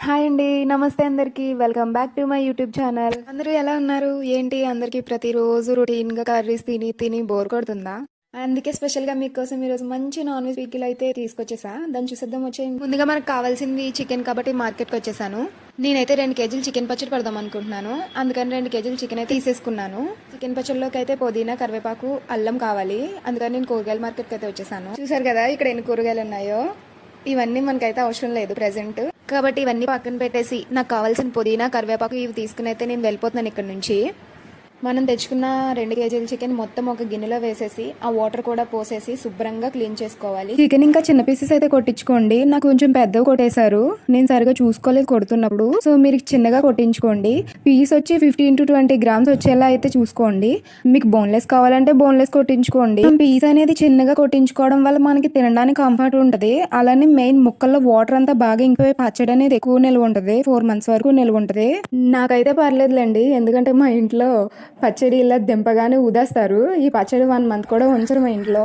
Hi అండి. నమస్తే అందరికీ. Welcome back to my YouTube channel. అందరూ ఎలా ఉన్నారు? ఏంటి అందరికీ ప్రతిరోజు రొటీన్‌గా కర్రీస్ తిని తిని బోర్ కొడుతుందా? అందుకే స్పెషల్‌గా మీకోసం ఈరోజు మంచి నాన్ వెజ్ పికిల్ అయితే తీసుకొచ్చేసా. దాన్ని చూసేద్దాం వచ్చేయండి. ముందుగా మనకు కావాల్సింది చికెన్ కాబట్టి మార్కెట్‌కి వచ్చేసాను. నేనైతే 2 కేజీలు చికెన్ పచ్చడి పెడదాం అనుకుంటున్నాను. అందుకని 2 కేజీలు చికెన్ అయితే తీసేసుకున్నాను. చికెన్ పచ్చడిలోకి అయితే పుదీనా, కరివేపాకు, అల్లం కావాలి. అందుకని నేను కూరగాయల మార్కెట్‌కి అయితే వచ్చేసాను. చూసారు కదా ఇక్కడ ఎన్ని కూరగాయలు ఉన్నాయో. ఇవన్నీ మనకైతే అవసరం లేదు ప్రెసెంట్, కాబట్టి ఇవన్నీ పక్కన పెట్టేసి నాకు కావాల్సిన పుదీనా, కరివేపాకు ఇవి తీసుకుని అయితే నేను వెళ్ళిపోతున్నాను ఇక్కడ నుంచి. మనం తెచ్చుకున్న 2 కేజీల చికెన్ మొత్తం ఒక గిన్నెలో వేసేసి ఆ వాటర్ కూడా పోసేసి శుభ్రంగా క్లీన్ చేసుకోవాలి. చికెన్ ఇంకా చిన్న పీసెస్ అయితే కొట్టించుకోండి. నాకు కొంచెం పెద్దగా కొట్టేశారు, నేను సరిగా చూసుకోలేదు కొడుతున్నప్పుడు. సో మీరు చిన్నగా కొట్టించుకోండి. పీస్ వచ్చి 15-20 గ్రామ్స్ వచ్చేలా అయితే చూసుకోండి. మీకు బోన్లెస్ కావాలంటే బోన్లెస్ కొట్టించుకోండి. పీస్ అనేది చిన్నగా కొట్టించుకోవడం వల్ల మనకి తినడానికి కంఫర్ట్ ఉంటుంది. అలానే మెయిన్ ముక్కల్లో వాటర్ అంతా బాగా ఇంకిపోయి పచ్చడి అనేది ఎక్కువ నిల్వ ఉంటుంది. 4 months వరకు నిల్వ ఉంటుంది. నాకైతే పర్లేదులేండి, ఎందుకంటే మా ఇంట్లో పచ్చడి ఇలా దింపగానే ఊదేస్తారు. ఈ పచ్చడి 1 month కూడా ఉంచరు మా ఇంట్లో.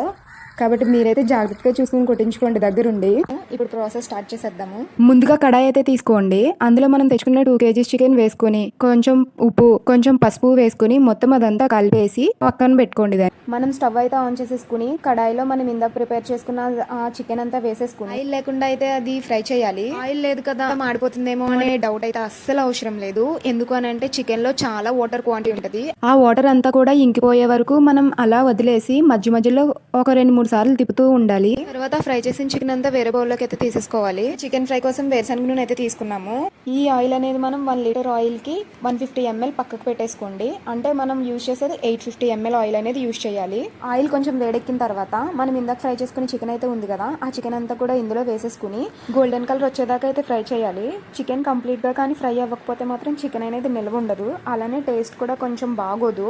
కాబట్టి మీరైతే జాగ్రత్తగా చూసుకుని కొట్టించుకోండి దగ్గరుండి. ఇప్పుడు ప్రాసెస్ స్టార్ట్ చేసేద్దాము. ముందుగా కడాయి అయితే తీసుకోండి. అందులో మనం తెచ్చుకున్న 2 కేజీస్ చికెన్ వేసుకొని కొంచెం ఉప్పు, కొంచెం పసుపు వేసుకుని మొత్తం అదంతా కలిపేసి పక్కన పెట్టుకోండి. మనం స్టవ్ అయితే ఆన్ చేసేసుకుని కడాయిలో మనం ఇందాక ప్రిపేర్ చేసుకున్న ఆ చికెన్ అంతా వేసేసుకుని ఆయిల్ లేకుండా అయితే అది ఫ్రై చేయాలి. ఆయిల్ లేదు కదా మాడిపోతుందేమో అనే డౌట్ అయితే అస్సలు అవసరం లేదు. ఎందుకు అని అంటే చికెన్ లో చాలా వాటర్ క్వాంటిటీ ఉంటుంది. ఆ వాటర్ అంతా కూడా ఇంకిపోయే వరకు మనం అలా వదిలేసి మధ్య మధ్యలో ఒక 2-3 సార్లు తిప్పుతూ ఉండాలి. తర్వాత ఫ్రై చేసిన చికెన్ అంతా వేరే బౌల్లోకి అయితే తీసేసుకోవాలి. చికెన్ ఫ్రై కోసం వేరుశనగ నూనె అయితే తీసుకున్నాము. ఈ ఆయిల్ అనేది మనం 1 లీటర్ ఆయిల్ కి 150 ml పక్కకు పెట్టేసుకోండి. అంటే మనం యూజ్ చేసేది 850 ml ఆయిల్ అనేది యూజ్ చేయాలి. ఆయిల్ కొంచెం వేడెక్కిన తర్వాత మనం ఇందాక ఫ్రై చేసుకుని చికెన్ అయితే ఉంది కదా, ఆ చికెన్ అంతా కూడా ఇందులో వేసేసుకుని గోల్డెన్ కలర్ వచ్చేదాకా అయితే ఫ్రై చేయాలి. చికెన్ కంప్లీట్ గా కానీ ఫ్రై అవ్వకపోతే మాత్రం చికెన్ అనేది నిల్వ ఉండదు. అలానే టేస్ట్ కూడా కొంచెం బాగోదు.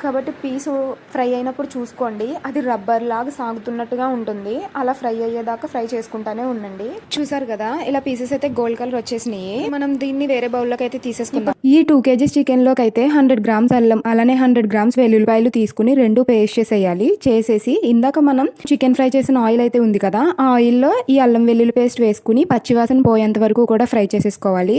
కాబట్టి పీసు ఫ్రై అయినప్పుడు చూసుకోండి, అది రబ్బర్ లాగా సాగుతున్నట్టుగా ఉంటుంది. అలా ఫ్రై అయ్యేదాకా ఫ్రై చేసుకుంటానే ఉండండి. చూసారు కదా ఇలా పీసెస్ అయితే గోల్డ్ కలర్ వచ్చేసినాయి. మనం దీన్ని వేరే బౌల్లోకి అయితే తీసేసుకుందాం. ఈ 2 కేజీస్ చికెన్ లోకి అయితే 100 గ్రామ్స్ అల్లం, అలానే 100 గ్రామ్స్ వెల్లుల్లిపాయలు తీసుకుని 2 పేస్ట్ చేసేయాలి. చేసేసి ఇందాక మనం చికెన్ ఫ్రై చేసిన ఆయిల్ అయితే ఉంది కదా, ఆ ఆయిల్లో ఈ అల్లం వెల్లుల్లి పేస్ట్ వేసుకుని పచ్చివాసన పోయేంత వరకు కూడా ఫ్రై చేసేసుకోవాలి.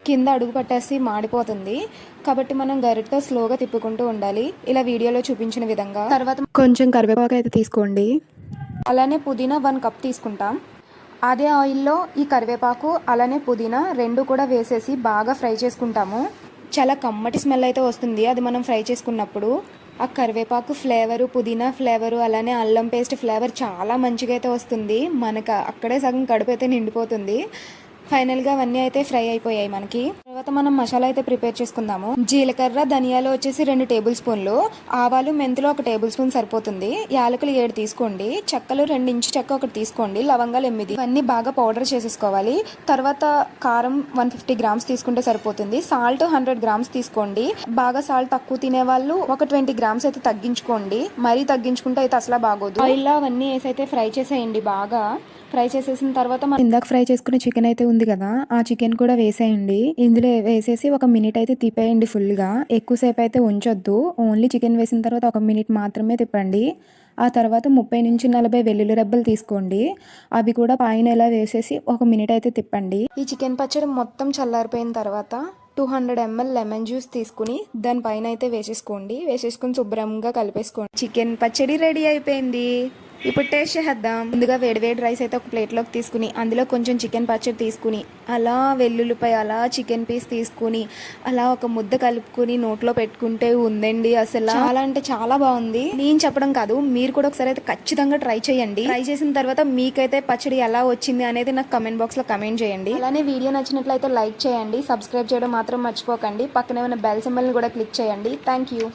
కింద అడుగు పట్టేసి మాడిపోతుంది, కాబట్టి మనం గరిటతో స్లోగా తిప్పుకుంటూ ఉండాలి, ఇలా వీడియోలో చూపించిన విధంగా. తర్వాత కొంచెం కరివేపాకు అయితే తీసుకోండి. అలానే పుదీనా 1 కప్ తీసుకుంటాం. అదే ఆయిల్లో ఈ కరివేపాకు అలానే పుదీనా 2 కూడా వేసేసి బాగా ఫ్రై చేసుకుంటాము. చాలా కమ్మటి స్మెల్ అయితే వస్తుంది అది మనం ఫ్రై చేసుకున్నప్పుడు. ఆ కరివేపాకు ఫ్లేవరు, పుదీనా ఫ్లేవరు, అలానే అల్లం పేస్ట్ ఫ్లేవర్ చాలా మంచిగా అయితే వస్తుంది. మనకు అక్కడే సగం కడుపు అయితే నిండిపోతుంది. ఫైనల్గా అవన్నీ అయితే ఫ్రై అయిపోయాయి మనకి. తర్వాత మనం మసాలా అయితే ప్రిపేర్ చేసుకుందాము. జీలకర్ర, ధనియాలు వచ్చేసి 2 టేబుల్ స్పూన్లు, ఆవాలు, మెంతులు 1 టేబుల్ స్పూన్ సరిపోతుంది. యాలకులు 7 తీసుకోండి. చెక్కలు 2 ఇంచు చెక్క 1 తీసుకోండి. లవంగాలు 8. ఇవన్నీ బాగా పౌడర్ చేసేసుకోవాలి. తర్వాత కారం 150 గ్రామ్స్ తీసుకుంటే సరిపోతుంది. సాల్ట్ 100 గ్రామ్స్ తీసుకోండి. బాగా సాల్ట్ తక్కువ తినే వాళ్ళు ఒక 20 గ్రామ్స్ అయితే తగ్గించుకోండి. మరీ తగ్గించుకుంటే అయితే అసలు బాగోదు. ఆయిల్ అవన్నీ వేసి అయితే ఫ్రై చేసేయండి. బాగా ఫ్రై చేసేసిన తర్వాత ఇందాక ఫ్రై చేసుకున్న చికెన్ అయితే ఉంది కదా, ఆ చికెన్ కూడా వేసేయండి. ఇందులో వేసేసి 1 మినిట్ అయితే తిప్పేయండి ఫుల్గా. ఎక్కువసేపు అయితే ఉంచొద్దు. ఓన్లీ చికెన్ వేసిన తర్వాత 1 మినిట్ మాత్రమే తిప్పండి. ఆ తర్వాత 30-40 వెల్లుల్లి రెబ్బలు తీసుకోండి. అవి కూడా పైన ఇలా వేసేసి 1 మినిట్ అయితే తిప్పండి. ఈ చికెన్ పచ్చడి మొత్తం చల్లారిపోయిన తర్వాత 200 ml లెమన్ జ్యూస్ తీసుకుని దానిపైన అయితే వేసేసుకోండి. వేసేసుకుని శుభ్రంగా కలిపేసుకోండి. చికెన్ పచ్చడి రెడీ అయిపోయింది. ఇప్పుడు టేస్ట్ చేద్దాం. ముందుగా వేడివేడి రైస్ అయితే ఒక ప్లేట్లోకి తీసుకుని అందులో కొంచెం చికెన్ పచ్చడి తీసుకుని అలా వెల్లుల్లిపాయ అలా చికెన్ పీస్ తీసుకుని అలా ఒక ముద్ద కలుపుకుని నోట్లో పెట్టుకుంటే ఉందండి అసలు చాలా అంటే చాలా బాగుంది. నేను చెప్పడం కాదు, మీరు కూడా ఒకసారి అయితే ఖచ్చితంగా ట్రై చేయండి. ట్రై చేసిన తర్వాత మీకైతే పచ్చడి ఎలా వచ్చింది అనేది నాకు కమెంట్ బాక్స్ లో కమెంట్ చేయండి. అలానే వీడియో నచ్చినట్లయితే లైక్ చేయండి, సబ్స్క్రైబ్ చేయడం మాత్రం మర్చిపోకండి. పక్కనే ఉన్న బెల్ సింబల్ ని కూడా క్లిక్ చేయండి. Thank you.